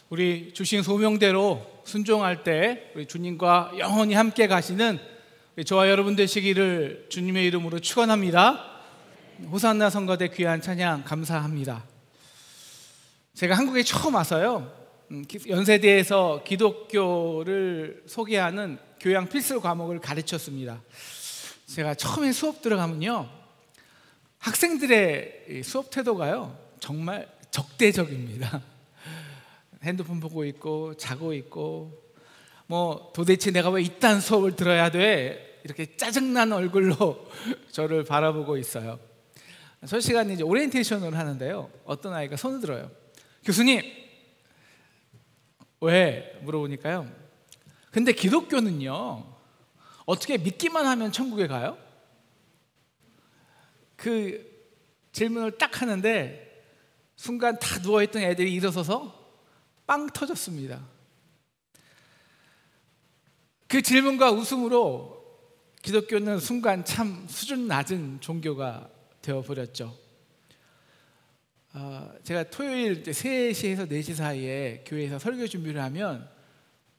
우리 주신 소명대로 순종할 때 우리 주님과 영원히 함께 가시는 저와 여러분 되시기를 주님의 이름으로 축원합니다. 호산나 성가대 귀한 찬양 감사합니다. 제가 한국에 처음 와서요, 연세대에서 기독교를 소개하는 교양 필수 과목을 가르쳤습니다. 제가 처음에 수업 들어가면요, 학생들의 수업 태도가요 정말 적대적입니다. 핸드폰 보고 있고 자고 있고, 뭐 도대체 내가 왜 이딴 수업을 들어야 돼? 이렇게 짜증난 얼굴로 저를 바라보고 있어요. 저 시간에 이제 오리엔테이션을 하는데요, 어떤 아이가 손을 들어요. 교수님, 왜? 물어보니까요, 근데 기독교는요 어떻게 믿기만 하면 천국에 가요? 그 질문을 딱 하는데 순간 다 누워있던 애들이 일어서서 빵 터졌습니다. 그 질문과 웃음으로 기독교는 순간 참 수준 낮은 종교가 되어버렸죠. 제가 토요일 3시에서 4시 사이에 교회에서 설교 준비를 하면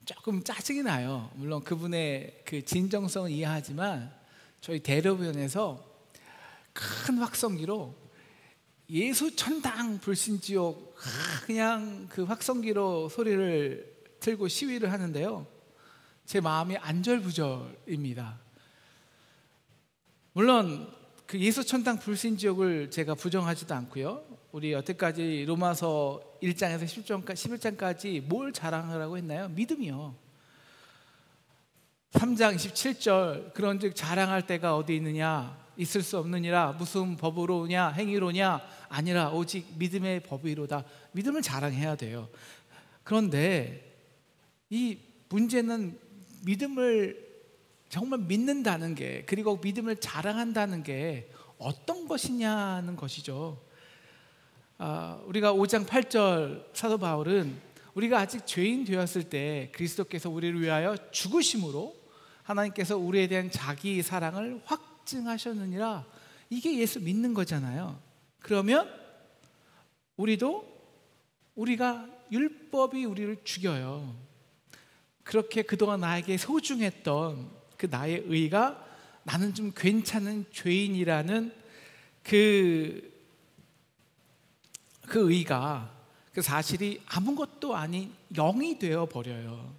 조금 짜증이 나요. 물론 그분의 그 진정성은 이해하지만 저희 대로변에서 큰 확성기로 예수 천당 불신지옥, 그냥 그 확성기로 소리를 틀고 시위를 하는데요, 제 마음이 안절부절입니다. 물론 그 예수 천당 불신지옥을 제가 부정하지도 않고요, 우리 여태까지 로마서 1장에서 11장까지 뭘 자랑하라고 했나요? 믿음이요. 3장 27절, 그런즉 자랑할 때가 어디 있느냐? 있을 수 없느니라. 무슨 법으로냐? 행위로냐? 아니라 오직 믿음의 법이로다. 믿음을 자랑해야 돼요. 그런데 이 문제는 믿음을 정말 믿는다는 게, 그리고 믿음을 자랑한다는 게 어떤 것이냐는 것이죠. 우리가 5장 8절 사도 바울은 우리가 아직 죄인 되었을 때 그리스도께서 우리를 위하여 죽으심으로 하나님께서 우리에 대한 자기 사랑을 확증하셨느니라, 이게 예수 믿는 거잖아요. 그러면 우리가 율법이 우리를 죽여요. 그렇게 그동안 나에게 소중했던 그 나의 의가 나는 좀 괜찮은 죄인이라는 그 의가, 그 사실이 아무것도 아닌 0이 되어 버려요.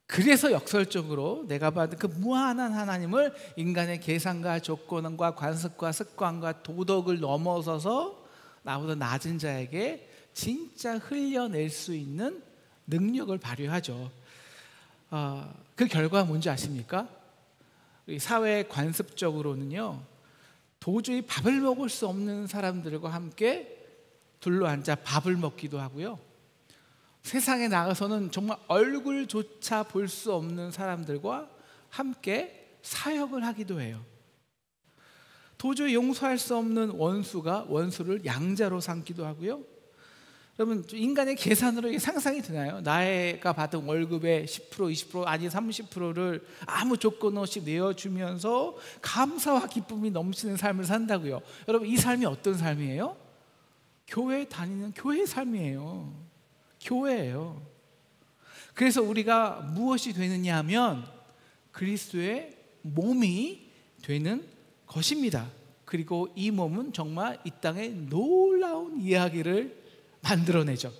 그래서 역설적으로 내가 받은 그 무한한 하나님을 인간의 계산과 조건과 관습과 습관과 도덕을 넘어서서 나보다 낮은 자에게 진짜 흘려낼 수 있는 능력을 발휘하죠. 그 결과가 뭔지 아십니까? 우리 사회 관습적으로는요, 도저히 밥을 먹을 수 없는 사람들과 함께 둘러앉아 밥을 먹기도 하고요, 세상에 나가서는 정말 얼굴조차 볼 수 없는 사람들과 함께 사역을 하기도 해요. 도저히 용서할 수 없는 원수가 원수를 양자로 삼기도 하고요. 여러분, 인간의 계산으로 이게 상상이 되나요? 나가 받은 월급의 10%, 20%, 아니 30%를 아무 조건 없이 내어주면서 감사와 기쁨이 넘치는 삶을 산다고요. 여러분, 이 삶이 어떤 삶이에요? 교회 다니는 교회의 삶이에요. 교회예요. 그래서 우리가 무엇이 되느냐 하면 그리스도의 몸이 되는 것입니다. 그리고 이 몸은 정말 이 땅에 놀라운 이야기를 만들어내죠.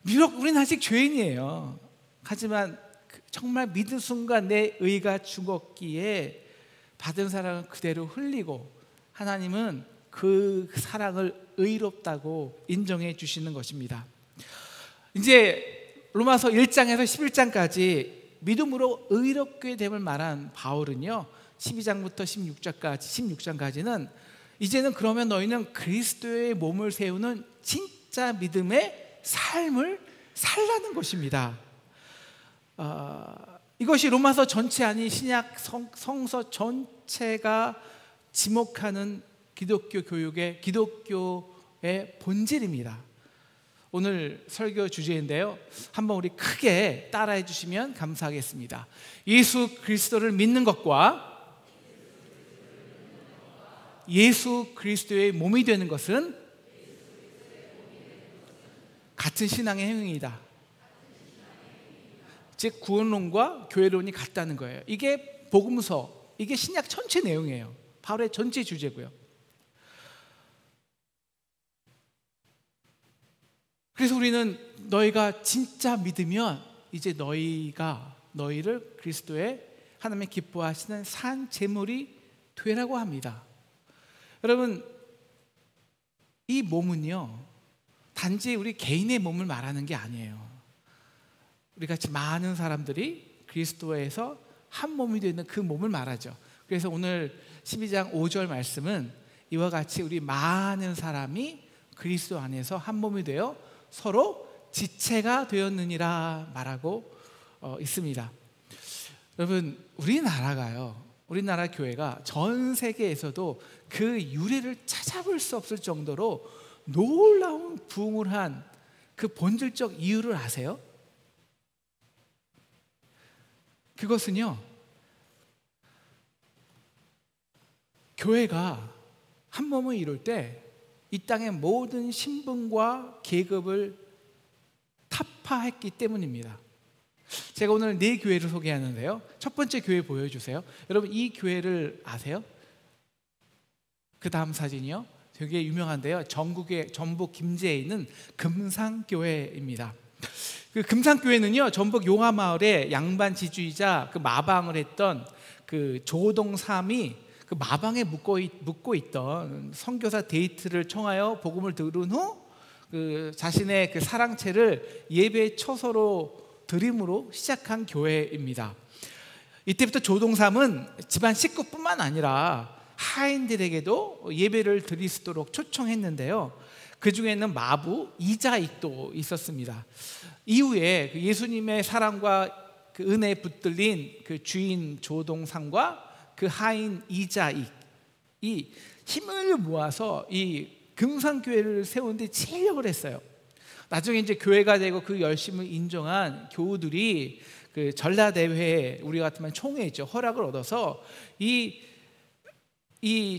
비록 우리는 아직 죄인이에요. 하지만 정말 믿은 순간 내 의가 죽었기에 받은 사랑을 그대로 흘리고 하나님은 그 사랑을 의롭다고 인정해 주시는 것입니다. 이제 로마서 1장에서 11장까지 믿음으로 의롭게 됨을 말한 바울은요, 12장부터 16장까지는 이제는 그러면 너희는 그리스도의 몸을 세우는 진짜 믿음의 삶을 살라는 것입니다. 이것이 로마서 전체 아닌 신약 성서 전체가 지목하는 기독교 교육의, 기독교의 본질입니다. 오늘 설교 주제인데요, 한번 우리 크게 따라해 주시면 감사하겠습니다. 예수 그리스도를 믿는 것과 예수 그리스도의 몸이 되는 것은 같은 신앙의 행위이다. 즉 구원론과 교회론이 같다는 거예요. 이게 복음서, 이게 신약 전체 내용이에요. 바울의 전체 주제고요. 그래서 우리는 너희가 진짜 믿으면 이제 너희를 그리스도의 하나님의 기뻐하시는 산 제물이 되라고 합니다. 여러분, 이 몸은요 단지 우리 개인의 몸을 말하는 게 아니에요. 우리 같이 많은 사람들이 그리스도에서 한 몸이 되는 그 몸을 말하죠. 그래서 오늘 12장 5절 말씀은 이와 같이 우리 많은 사람이 그리스도 안에서 한 몸이 되어 서로 지체가 되었느니라 말하고 있습니다. 여러분, 우리나라 교회가 전 세계에서도 그 유래를 찾아볼 수 없을 정도로 놀라운 부흥을 한 그 본질적 이유를 아세요? 그것은요, 교회가 한 몸을 이룰 때 이 땅의 모든 신분과 계급을 타파했기 때문입니다. 제가 오늘 4교회를 소개하는데요, 첫 번째 교회 보여주세요. 여러분, 이 교회를 아세요? 그 다음 사진이요, 되게 유명한데요, 전북 김제에 있는 금상교회입니다. 그 금상교회는요, 전북 용화마을에 양반 지주이자 그 마방을 했던 그 조동삼이 그 마방에 묵고 있던 선교사 데이트를 청하여 복음을 들은 후 그 자신의 그 사랑채를 예배 처소로 드림으로 시작한 교회입니다. 이때부터 조동삼은 집안 식구뿐만 아니라 하인들에게도 예배를 드릴 수 있도록 초청했는데요, 그 중에는 마부 이자익도 있었습니다. 이후에 그 예수님의 사랑과 그 은혜에 붙들린 그 주인 조동삼과 그 하인 이자익이 힘을 모아서 이 금상교회를 세우는데 진력을 했어요. 나중에 이제 교회가 되고 그 열심을 인정한 교우들이 그 전라대회에, 우리 같으면 총회 있죠, 허락을 얻어서 이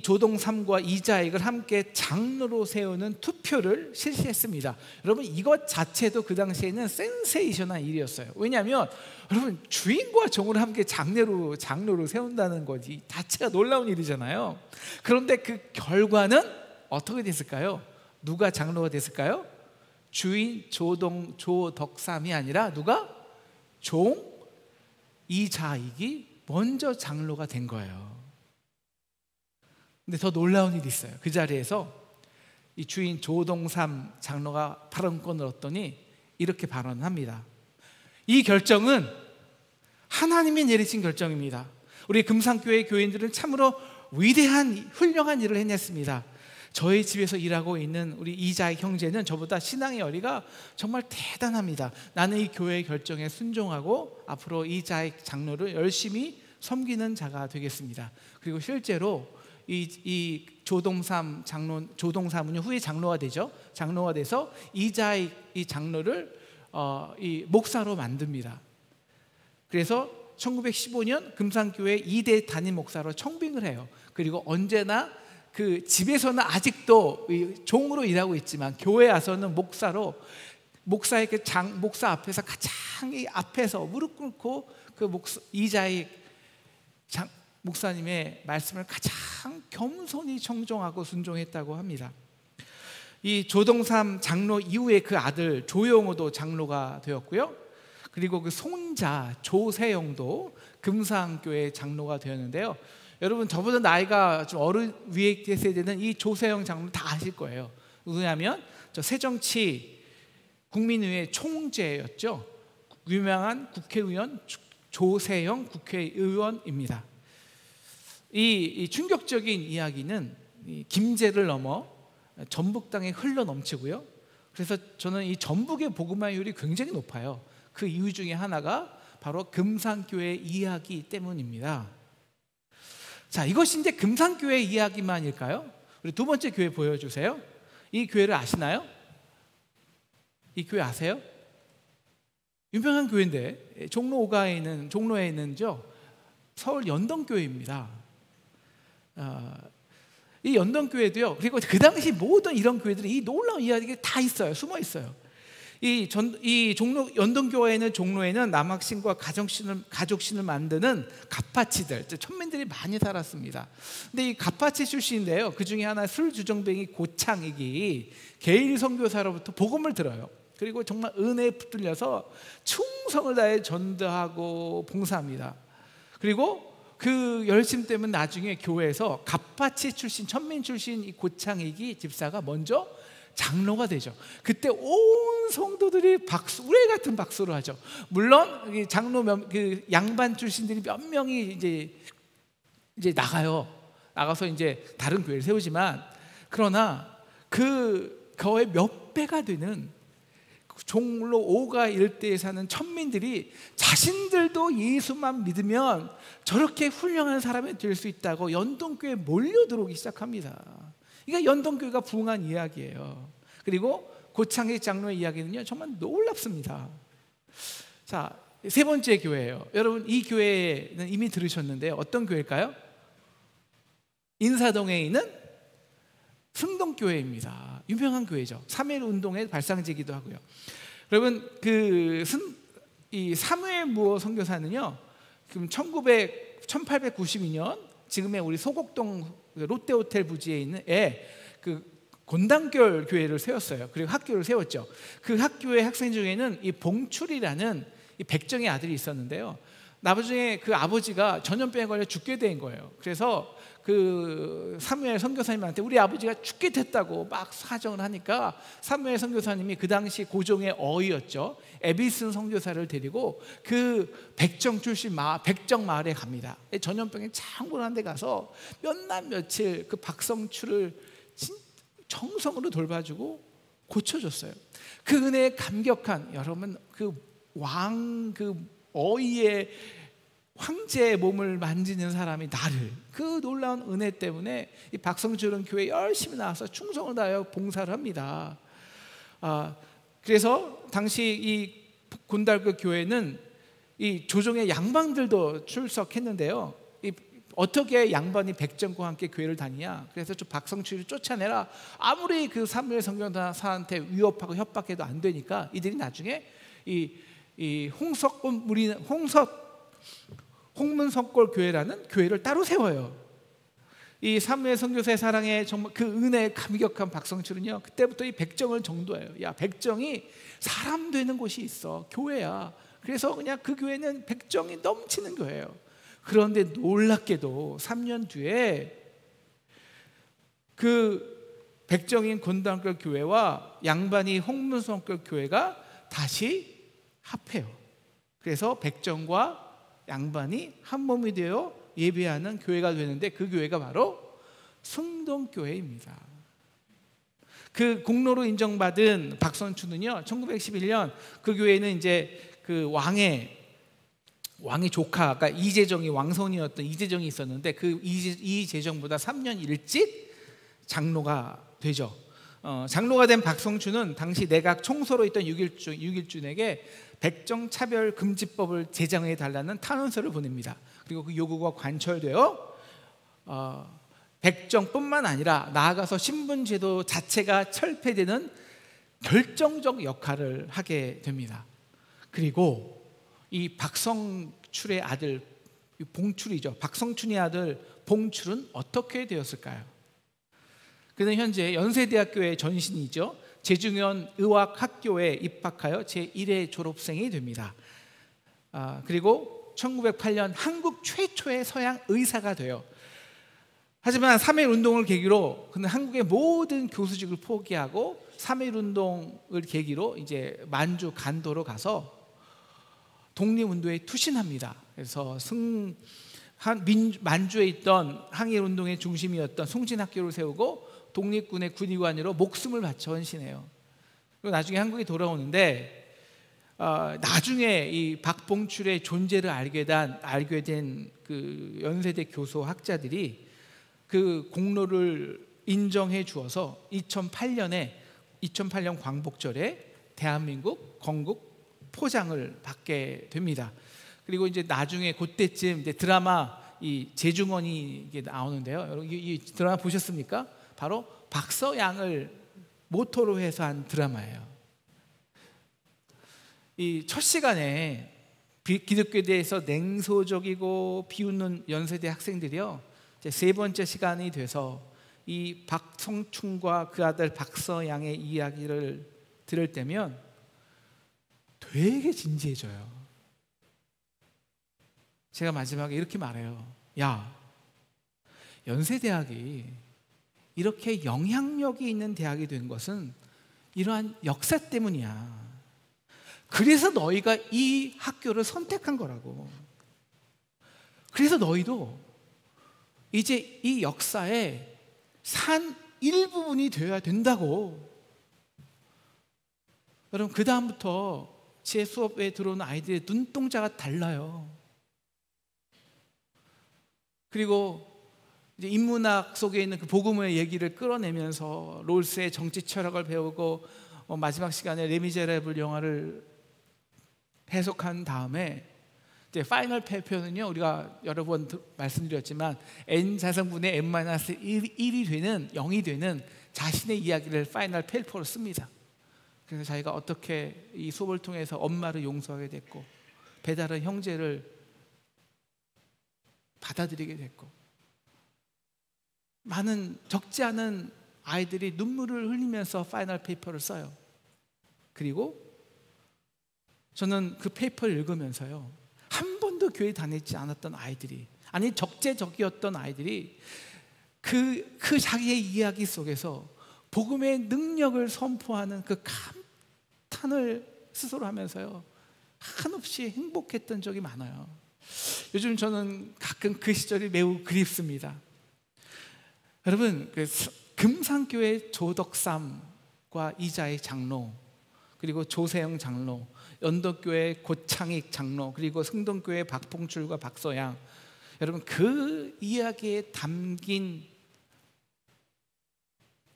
조동삼과 이자익을 함께 장로로 세우는 투표를 실시했습니다. 여러분, 이것 자체도 그 당시에는 센세이션한 일이었어요. 왜냐하면 여러분, 주인과 종을 함께 장로로 세운다는 것이 자체가 놀라운 일이잖아요. 그런데 그 결과는 어떻게 됐을까요? 누가 장로가 됐을까요? 주인 조덕삼이 아니라 누가? 종 이자익이 먼저 장로가 된 거예요. 근데 더 놀라운 일이 있어요. 그 자리에서 이 주인 조동삼 장로가 발언권을 얻더니 이렇게 발언합니다. 이 결정은 하나님이 내리신 결정입니다. 우리 금상교회 교인들은 참으로 위대한 훌륭한 일을 해냈습니다. 저희 집에서 일하고 있는 우리 이자익 형제는 저보다 신앙의 열의가 정말 대단합니다. 나는 이 교회의 결정에 순종하고 앞으로 이자익 장로를 열심히 섬기는 자가 되겠습니다. 그리고 실제로 이 조동삼은 후에 장로가 되죠. 장로가 돼서 이자익 이 장로를 이 목사로 만듭니다. 그래서 1915년 금상교회 2대 담임 목사로 청빙을 해요. 그리고 언제나 그 집에서는 아직도 종으로 일하고 있지만 교회 와서는 목사로, 목사의 그 목사 앞에서 가장 이 앞에서 무릎 꿇고 그 이자익 목사님의 말씀을 가장 겸손히 청종하고 순종했다고 합니다. 이 조동삼 장로 이후에 그 아들 조영호도 장로가 되었고요. 그리고 그 손자 조세영도 금상교회 장로가 되었는데요. 여러분, 저보다 나이가 좀 어른 위에 세대는 이 조세영 장로 다 아실 거예요. 누구냐면 저 새정치 국민의회 총재였죠. 유명한 국회의원 조세영 국회의원입니다. 이 충격적인 이야기는 이 김제를 넘어 전북 땅에 흘러 넘치고요. 그래서 저는 이 전북의 복음화율이 굉장히 높아요. 그 이유 중에 하나가 바로 금상교회 이야기 때문입니다. 자, 이것이 이제 금상교회 이야기만일까요? 우리 두 번째 교회 보여주세요. 이 교회를 아시나요? 이 교회 아세요? 유명한 교회인데 종로에 있는 서울 연동교회입니다. 이 연동교회도요, 그리고 그 당시 모든 이런 교회들이 이 놀라운 이야기가 다 있어요. 숨어 있어요. 이 종로 연동교회는 종로에는 남학신과 가족신을 만드는 갑파치들, 천민들이 많이 살았습니다. 근데 이 갑파치 출신인데요, 그 중에 하나 술주정뱅이 고창익이 게일 선교사로부터 복음을 들어요. 그리고 정말 은혜에 붙들려서 충성을 다해 전도하고 봉사합니다. 그리고 그 열심 때문에 나중에 교회에서 갑파치 출신, 천민 출신 이 고창익이 집사가 먼저 장로가 되죠. 그때 온 성도들이 박수, 우레 같은 박수를 하죠. 물론 장로 그 양반 출신들이 몇 명이 이제 나가서 이제 다른 교회를 세우지만, 그러나 그 거의 몇 배가 되는 종로 5가 일대에 사는 천민들이 자신들도 예수만 믿으면 저렇게 훌륭한 사람이 될 수 있다고 연동교회에 몰려들어오기 시작합니다. 이게 연동교회가 부흥한 이야기예요. 그리고 고창익 장로의 이야기는요, 정말 놀랍습니다. 자, 세 번째 교회예요. 여러분, 이 교회는 이미 들으셨는데요, 어떤 교회일까요? 인사동에 있는 승동교회입니다. 유명한 교회죠. 3.1 운동의 발상지기도 하고요. 여러분, 이 사무엘 무어 선교사는요, 지금 1892년 지금의 우리 소곡동 롯데호텔 부지에 있는 그 곤단결 교회를 세웠어요. 그리고 학교를 세웠죠. 그 학교의 학생 중에는 이 봉출이라는 이 백정의 아들이 있었는데요, 나중에 그 아버지가 전염병에 걸려 죽게 된 거예요. 그래서 그 사무엘 선교사님한테 우리 아버지가 죽게 됐다고 막 사정을 하니까, 사무엘 선교사님이 그 당시 고종의 어이였죠, 에비슨 선교사를 데리고 그 백정 출신 백정 마을에 갑니다. 전염병에 창궐한 데 가서 몇 날 며칠 그 박성추를 정성으로 돌봐주고 고쳐줬어요. 그 은혜에 감격한 여러분, 그 어이의 황제의 몸을 만지는 사람이 나를, 그 놀라운 은혜 때문에 이 박성철은 교회에 열심히 나와서 충성을 다하여 봉사를 합니다. 그래서 당시 이 곤달그 교회는 이 조정의 양반들도 출석했는데요, 어떻게 양반이 백정과 함께 교회를 다니냐, 그래서 좀 박성철을 쫓아내라. 아무리 그 사무엘 선교사한테 위협하고 협박해도 안 되니까 이들이 나중에 이 홍문석골 교회라는 교회를 따로 세워요. 이 사무엘 선교사의 사랑에 정말 그 은혜에 감격한 박성철은요, 그때부터 이 백정을 정도해요. 야, 백정이 사람 되는 곳이 있어, 교회야. 그래서 그냥 그 교회는 백정이 넘치는 교회예요. 그런데 놀랍게도 3년 뒤에 그 백정인 곤단결 교회와 양반이 홍문석골 교회가 다시 합해요. 그래서 백정과 양반이 한 몸이 되어 예배하는 교회가 되는데, 그 교회가 바로 승동교회입니다. 그 공로로 인정받은 박선추는요, 1911년 그 교회는 이제 그 왕의 조카, 그러니까 이재정이 왕손이었던 이재정이 있었는데, 그 이재정보다 3년 일찍 장로가 되죠. 장로가 된 박성추는 당시 내각 총서로 있던 유길준에게 백정차별금지법을 제정해 달라는 탄원서를 보냅니다. 그리고 그 요구가 관철되어 백정뿐만 아니라 나아가서 신분제도 자체가 철폐되는 결정적 역할을 하게 됩니다. 그리고 이 박성출의 아들 봉출이죠, 박성춘의 아들 봉출은 어떻게 되었을까요? 그는 현재 연세대학교의 전신이죠. 제중현 의학학교에 입학하여 제1회 졸업생이 됩니다. 그리고 1908년 한국 최초의 서양 의사가 돼요. 하지만 3.1 운동을 계기로 그는 한국의 모든 교수직을 포기하고 3.1 운동을 계기로 이제 만주 간도로 가서 독립운동에 투신합니다. 그래서 만주에 있던 항일운동의 중심이었던 송진학교를 세우고 독립군의 군의관으로 목숨을 바쳐 헌신해요. 그리고 나중에 한국에 돌아오는데, 나중에 이 박봉출의 존재를 알게 된 그 연세대 교수 학자들이 그 공로를 인정해 주어서 2008년 광복절에 대한민국 건국 포장을 받게 됩니다. 그리고 이제 나중에 그때쯤 이제 드라마 이 재중원이 이게 나오는데요. 여러분 이 드라마 보셨습니까? 바로 박서양을 모토로 해서 한 드라마예요. 이 첫 시간에 기독교에 대해서 냉소적이고 비웃는 연세대 학생들이요, 이제 세 번째 시간이 돼서 이 박성춘과 그 아들 박서양의 이야기를 들을 때면 되게 진지해져요. 제가 마지막에 이렇게 말해요. 야, 연세대학이 이렇게 영향력이 있는 대학이 된 것은 이러한 역사 때문이야. 그래서 너희가 이 학교를 선택한 거라고. 그래서 너희도 이제 이 역사에 산 일부분이 되어야 된다고. 여러분, 그 다음부터 제 수업에 들어오는 아이들의 눈동자가 달라요. 그리고 이제 인문학 속에 있는 그 복음의 얘기를 끌어내면서 롤스의 정치 철학을 배우고 마지막 시간에 레미제라블 영화를 해석한 다음에 이제 파이널 페이퍼는요, 우리가 여러 번 말씀드렸지만 n 자성분의 n-1이 되는 0이 되는 자신의 이야기를 파이널 페이퍼로 씁니다. 그래서 자기가 어떻게 이 수업을 통해서 엄마를 용서하게 됐고 배다른 형제를 받아들이게 됐고, 많은 적지 않은 아이들이 눈물을 흘리면서 파이널 페이퍼를 써요. 그리고 저는 그 페이퍼를 읽으면서요, 한 번도 교회 다니지 않았던 아이들이, 아니 적재적이었던 아이들이 그 자기의 이야기 속에서 복음의 능력을 선포하는 그 감탄을 스스로 하면서요, 한없이 행복했던 적이 많아요. 요즘 저는 가끔 그 시절이 매우 그립습니다. 여러분, 그 금산교회 조덕삼과 이자의 장로, 그리고 조세영 장로, 연덕교회 고창익 장로, 그리고 승동교회 박봉출과 박서양, 여러분 그 이야기에 담긴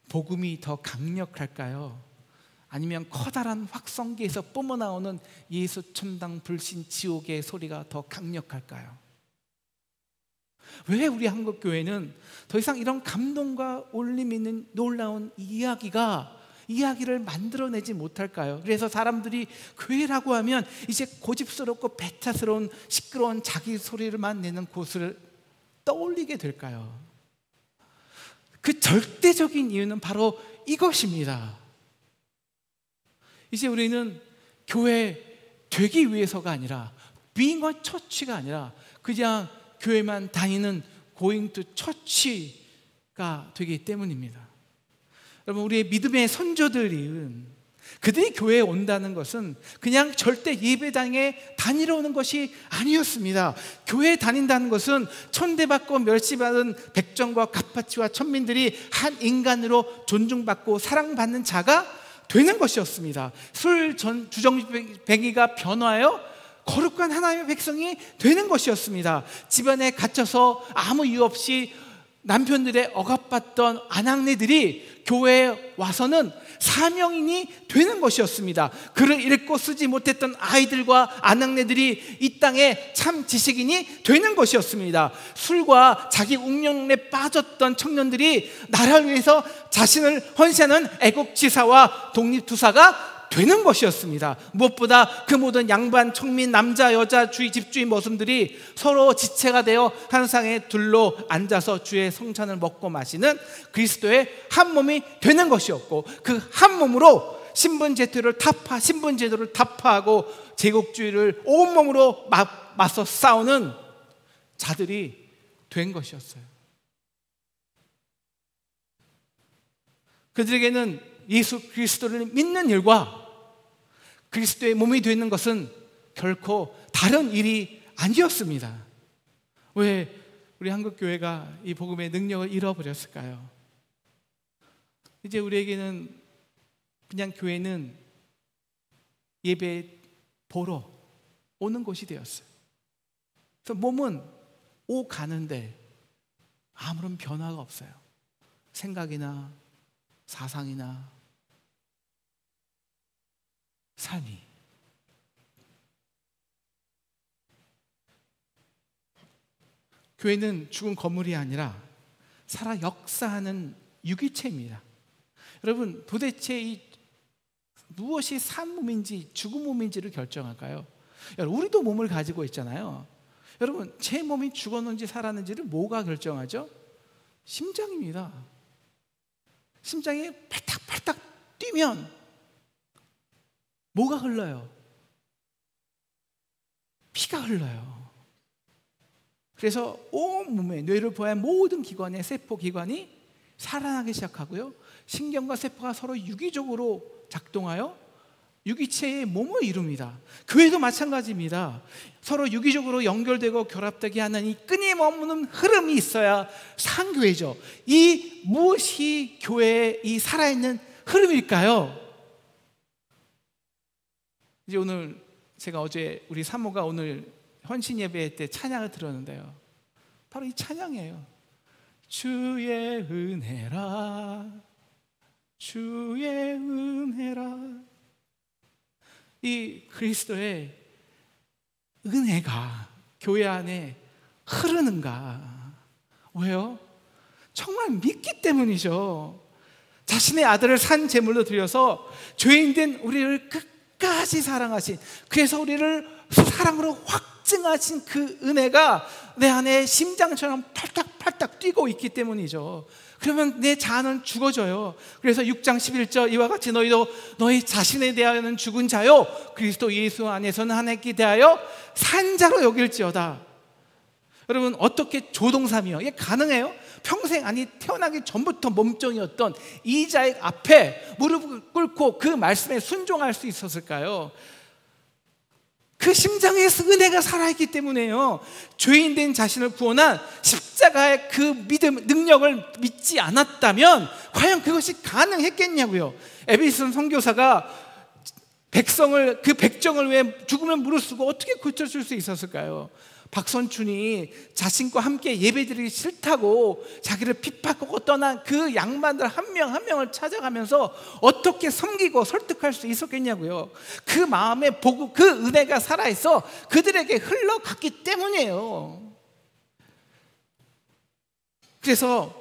복음이 더 강력할까요? 아니면 커다란 확성기에서 뿜어나오는 예수 천당 불신 지옥의 소리가 더 강력할까요? 왜 우리 한국교회는 더 이상 이런 감동과 울림 있는 놀라운 이야기를 만들어내지 못할까요? 그래서 사람들이 교회라고 하면 이제 고집스럽고 배타스러운 시끄러운 자기 소리를만 내는 곳을 떠올리게 될까요? 그 절대적인 이유는 바로 이것입니다. 이제 우리는 교회 되기 위해서가 아니라, being a church가 아니라 그냥 교회만 다니는 going to church가 되기 때문입니다. 여러분, 우리의 믿음의 선조들은 그들이 교회에 온다는 것은 그냥 절대 예배당에 다니러 오는 것이 아니었습니다. 교회에 다닌다는 것은 천대받고 멸시받은 백정과 갓파치와 천민들이 한 인간으로 존중받고 사랑받는 자가 되는 것이었습니다. 주정뱅이가 변화하여 거룩한 하나님의 백성이 되는 것이었습니다. 집안에 갇혀서 아무 이유 없이 남편들의 억압받던 아낙네들이 교회에 와서는 사명인이 되는 것이었습니다. 글을 읽고 쓰지 못했던 아이들과 아낙네들이 이 땅에 참 지식인이 되는 것이었습니다. 술과 자기 운명에 빠졌던 청년들이 나라를 위해서 자신을 헌신하는 애국지사와 독립투사가 되는 것이었습니다. 무엇보다 그 모든 양반, 청민, 남자, 여자, 주의, 집주의 모습들이 서로 지체가 되어 한 상에 둘러 앉아서 주의 성찬을 먹고 마시는 그리스도의 한 몸이 되는 것이었고, 그 한 몸으로 신분제도를 타파하고 제국주의를 온몸으로 맞서 싸우는 자들이 된 것이었어요. 그들에게는 예수 그리스도를 믿는 일과 그리스도의 몸이 되는 것은 결코 다른 일이 아니었습니다. 왜 우리 한국교회가 이 복음의 능력을 잃어버렸을까요? 이제 우리에게는 그냥 교회는 예배 보러 오는 곳이 되었어요. 그래서 몸은 오가는데 아무런 변화가 없어요. 생각이나 사상이나 삶이. 교회는 죽은 건물이 아니라 살아 역사하는 유기체입니다. 여러분, 도대체 이 무엇이 산 몸인지 죽은 몸인지를 결정할까요? 여러분, 우리도 몸을 가지고 있잖아요. 여러분, 제 몸이 죽었는지 살았는지를 뭐가 결정하죠? 심장입니다. 심장이 팔딱팔딱 뛰면 뭐가 흘러요? 피가 흘러요. 그래서 온몸에 뇌를 포함한 모든 기관의 세포 기관이 살아나기 시작하고요, 신경과 세포가 서로 유기적으로 작동하여 유기체의 몸을 이룹니다. 교회도 마찬가지입니다. 서로 유기적으로 연결되고 결합되게 하는 이 끊임없는 흐름이 있어야 상교회죠. 이 무엇이 교회의 이 살아있는 흐름일까요? 이제 오늘 제가 어제 우리 사모가 오늘 헌신 예배 때 찬양을 들었는데요, 바로 이 찬양이에요. 주의 은혜라, 주의 은혜라. 이 그리스도의 은혜가 교회 안에 흐르는가? 왜요? 정말 믿기 때문이죠. 자신의 아들을 산 제물로 드려서 죄인된 우리를 끝까지 사랑하신, 그래서 우리를 사랑으로 확증하신 그 은혜가 내 안에 심장처럼 팔딱팔딱 뛰고 있기 때문이죠. 그러면 내 자아는 죽어져요. 그래서 6장 11절 이와 같이 너희도 너희 자신에 대하여는 죽은 자요 그리스도 예수 안에서는 하나님께 대하여 산 자로 여길지어다. 여러분, 어떻게 조동삼이요? 이게 가능해요? 평생, 아니 태어나기 전부터 몸종이었던 이 자의 앞에 무릎을 꿇고 그 말씀에 순종할 수 있었을까요? 그 심장에서 은혜가 살아있기 때문에요. 죄인된 자신을 구원한 십자가의 그 믿음, 능력을 믿지 않았다면 과연 그것이 가능했겠냐고요. 에베소서 선교사가 그 백정을 왜 죽으면 무릅쓰고 어떻게 고쳐줄 수 있었을까요? 박선춘이 자신과 함께 예배드리기 싫다고 자기를 핍박하고 떠난 그 양반들 한 명 한 명을 찾아가면서 어떻게 섬기고 설득할 수 있었겠냐고요. 그 마음에 보고 그 은혜가 살아있어 그들에게 흘러갔기 때문이에요. 그래서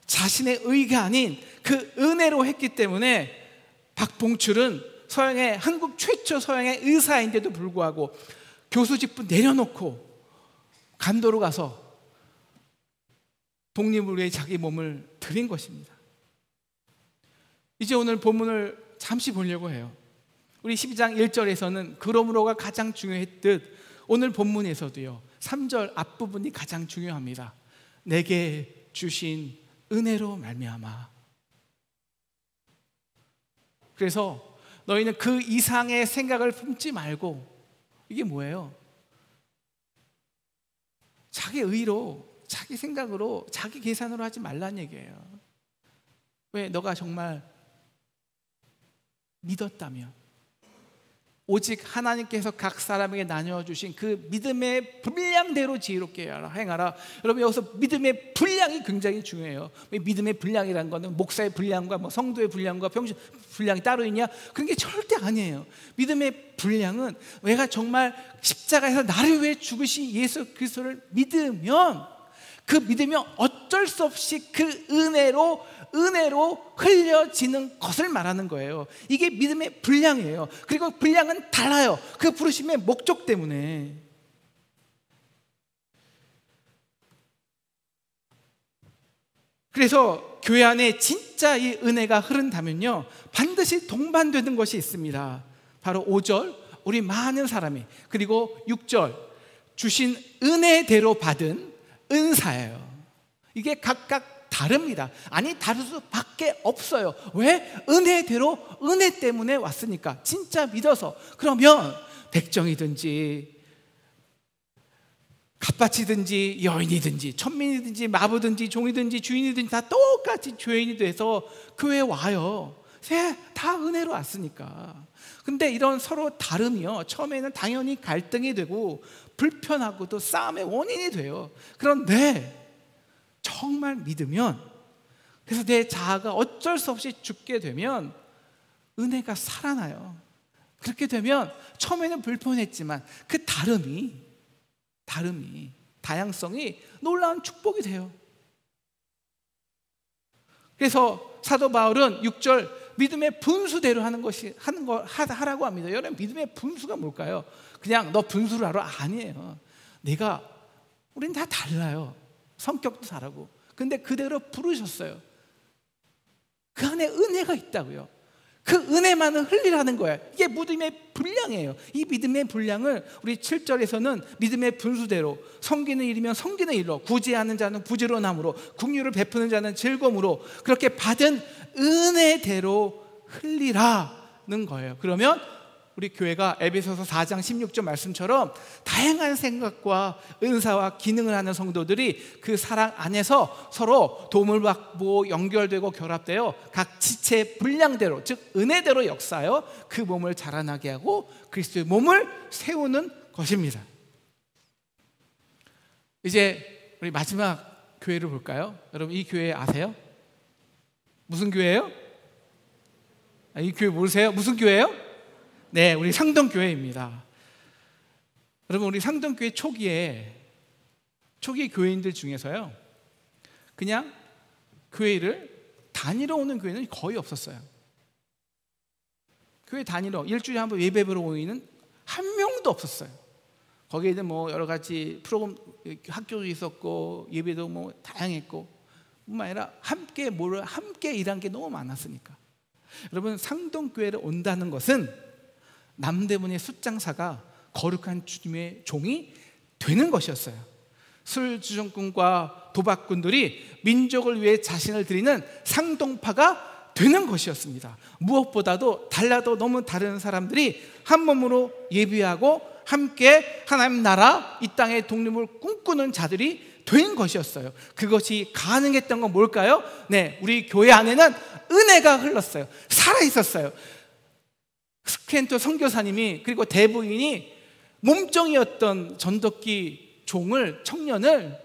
자신의 의가 아닌 그 은혜로 했기 때문에 박봉출은 서양의, 한국 최초 서양의 의사인데도 불구하고 교수직분 내려놓고 간도로 가서 독립을 위해 자기 몸을 드린 것입니다. 이제 오늘 본문을 잠시 보려고 해요. 우리 12장 1절에서는 그러므로가 가장 중요했듯 오늘 본문에서도요 3절 앞부분이 가장 중요합니다. 내게 주신 은혜로 말미암아. 그래서 너희는 그 이상의 생각을 품지 말고, 이게 뭐예요? 자기 의로, 자기 생각으로, 자기 계산으로 하지 말라는 얘기예요. 왜? 너가 정말 믿었다면, 오직 하나님께서 각 사람에게 나누어 주신 그 믿음의 분량대로 지혜롭게 행하라. 여러분, 여기서 믿음의 분량이 굉장히 중요해요. 믿음의 분량이라는 것은 목사의 분량과 성도의 분량과 병신 분량이 따로 있냐? 그런 게 절대 아니에요. 믿음의 분량은 내가 정말 십자가에서 나를 위해 죽으신 예수 그리스도를 믿으면, 그 믿으면 어쩔 수 없이 그 은혜로 흘려지는 것을 말하는 거예요. 이게 믿음의 분량이에요. 그리고 분량은 달라요. 그 부르심의 목적 때문에. 그래서 교회 안에 진짜 이 은혜가 흐른다면요 반드시 동반되는 것이 있습니다. 바로 5절 우리 많은 사람이, 그리고 6절 주신 은혜대로 받은 은사예요. 이게 각각 다릅니다. 아니, 다를 수밖에 없어요. 왜? 은혜대로, 은혜 때문에 왔으니까. 진짜 믿어서. 그러면 백정이든지 갓밭이든지 여인이든지 천민이든지 마부든지 종이든지 주인이든지 다 똑같이 죄인이 돼서 교회에 와요. 다 은혜로 왔으니까. 근데 이런 서로 다름이요 처음에는 당연히 갈등이 되고 불편하고 또 싸움의 원인이 돼요. 그런데 정말 믿으면, 그래서 내 자아가 어쩔 수 없이 죽게 되면 은혜가 살아나요. 그렇게 되면 처음에는 불편했지만 그 다름이, 다양성이 놀라운 축복이 돼요. 그래서 사도 바울은 6절 믿음의 분수대로 하라고 합니다. 여러분, 믿음의 분수가 뭘까요? 그냥 너 분수를 알아? 아니에요. 우린 다 달라요. 성격도 다르고. 근데 그대로 부르셨어요. 그 안에 은혜가 있다고요. 그 은혜만을 흘리라는 거예요. 이게 믿음의 분량이에요. 이 믿음의 분량을 우리 7절에서는 믿음의 분수대로, 섬기는 일이면 섬기는 일로, 구제하는 자는 구제로 남으로, 긍휼을 베푸는 자는 즐거움으로, 그렇게 받은 은혜대로 흘리라는 거예요. 그러면 우리 교회가 에베소서 4장 16절 말씀처럼 다양한 생각과 은사와 기능을 하는 성도들이 그 사랑 안에서 서로 도움을 받고 연결되고 결합되어 각 지체의 분량대로, 즉 은혜대로 역사하여 그 몸을 자라나게 하고 그리스도의 몸을 세우는 것입니다. 이제 우리 마지막 교회를 볼까요? 여러분, 이 교회 아세요? 무슨 교회예요? 이 교회 모르세요? 무슨 교회예요? 네, 우리 상동교회입니다. 여러분, 우리 상동교회 초기 교회인들 중에서요, 그냥 교회를 다니러 오는 교회는 거의 없었어요. 교회 다니러 일주일에 한 번 예배 보러 오는 한 명도 없었어요. 거기에는 뭐 여러 가지 프로그램, 학교도 있었고 예배도 뭐 다양했고, 뿐만 아니라 함께 일한 게 너무 많았으니까. 여러분, 상동교회를 온다는 것은 남대문의 숫장사가 거룩한 주님의 종이 되는 것이었어요. 술주정꾼과 도박꾼들이 민족을 위해 자신을 드리는 상동파가 되는 것이었습니다. 무엇보다도 달라도 너무 다른 사람들이 한 몸으로 예비하고 함께 하나님 나라 이 땅의 독립을 꿈꾸는 자들이 된 것이었어요. 그것이 가능했던 건 뭘까요? 네, 우리 교회 안에는 은혜가 흘렀어요. 살아있었어요. 스켄토 선교사님이, 그리고 대부인이 몸종이었던 전도기 청년을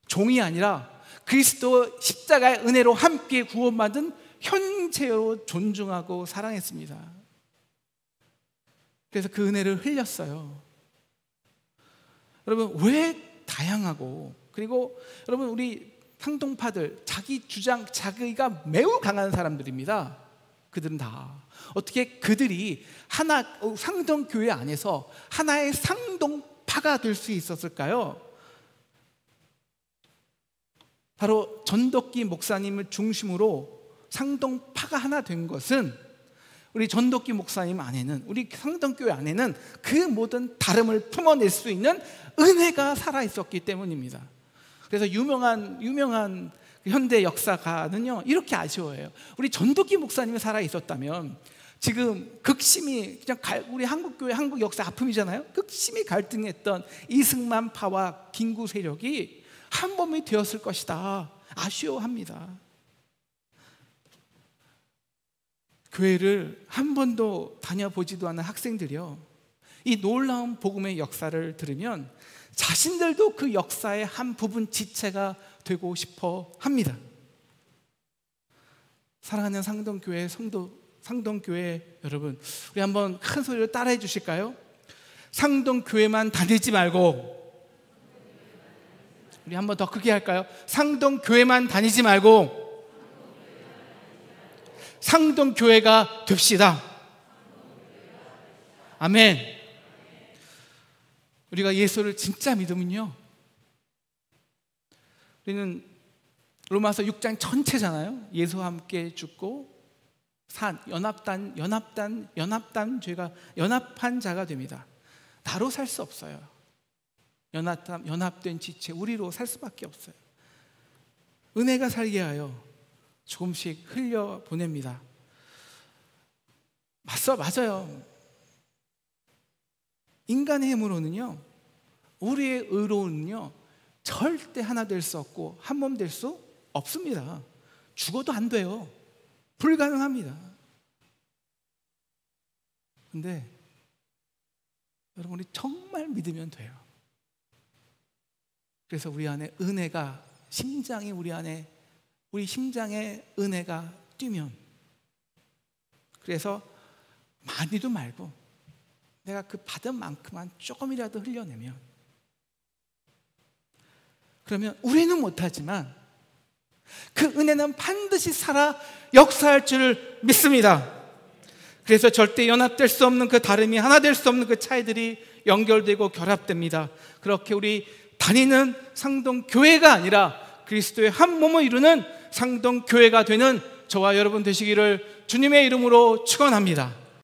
종이 아니라 그리스도 십자가의 은혜로 함께 구원받은 현재로 존중하고 사랑했습니다. 그래서 그 은혜를 흘렸어요. 여러분, 왜 다양하고, 그리고 여러분, 우리 상동파들 자기 주장, 자기가 매우 강한 사람들입니다. 그들은 다 어떻게 그들이 상동교회 안에서 하나의 상동파가 될 수 있었을까요? 바로 전덕기 목사님을 중심으로 상동파가 하나 된 것은, 우리 전덕기 목사님 안에는, 우리 상동교회 안에는 그 모든 다름을 품어낼 수 있는 은혜가 살아있었기 때문입니다. 그래서 유명한 현대 역사가는요, 이렇게 아쉬워해요. 우리 전덕기 목사님이 살아있었다면 지금 극심히, 그냥 우리 한국교회, 한국 역사 아픔이잖아요. 극심히 갈등했던 이승만파와 김구 세력이 한 몸이 되었을 것이다. 아쉬워합니다. 교회를 한 번도 다녀보지도 않은 학생들이요, 이 놀라운 복음의 역사를 들으면 자신들도 그 역사의 한 부분 지체가 되고 싶어 합니다. 사랑하는 상동교회 상동교회 여러분, 우리 한번 큰 소리로 따라해 주실까요? 상동교회만 다니지 말고, 우리 한번 더 크게 할까요? 상동교회만 다니지 말고 상동교회가 됩시다. 아멘. 우리가 예수를 진짜 믿으면요, 우리는 로마서 6장 전체잖아요. 예수와 함께 죽고 연합한 자가 됩니다. 나로 살 수 없어요. 연합된 지체, 우리로 살 수밖에 없어요. 은혜가 살게 하여 조금씩 흘려 보냅니다. 맞아요. 인간의 힘으로는요, 우리의 의로는요, 절대 하나 될 수 없고 한 몸 될 수 없습니다. 죽어도 안 돼요. 불가능합니다. 근데 여러분, 우리 정말 믿으면 돼요. 그래서 우리 안에 은혜가, 우리 심장에 은혜가 뛰면, 그래서 많이도 말고 내가 그 받은 만큼만 조금이라도 흘려내면, 그러면 우리는 못하지만 그 은혜는 반드시 살아 역사할 줄 믿습니다. 그래서 절대 연합될 수 없는 그 다름이 하나 될 수 없는 그 차이들이 연결되고 결합됩니다. 그렇게 우리 다니는 상동교회가 아니라 그리스도의 한 몸을 이루는 상동교회가 되는 저와 여러분 되시기를 주님의 이름으로 축원합니다.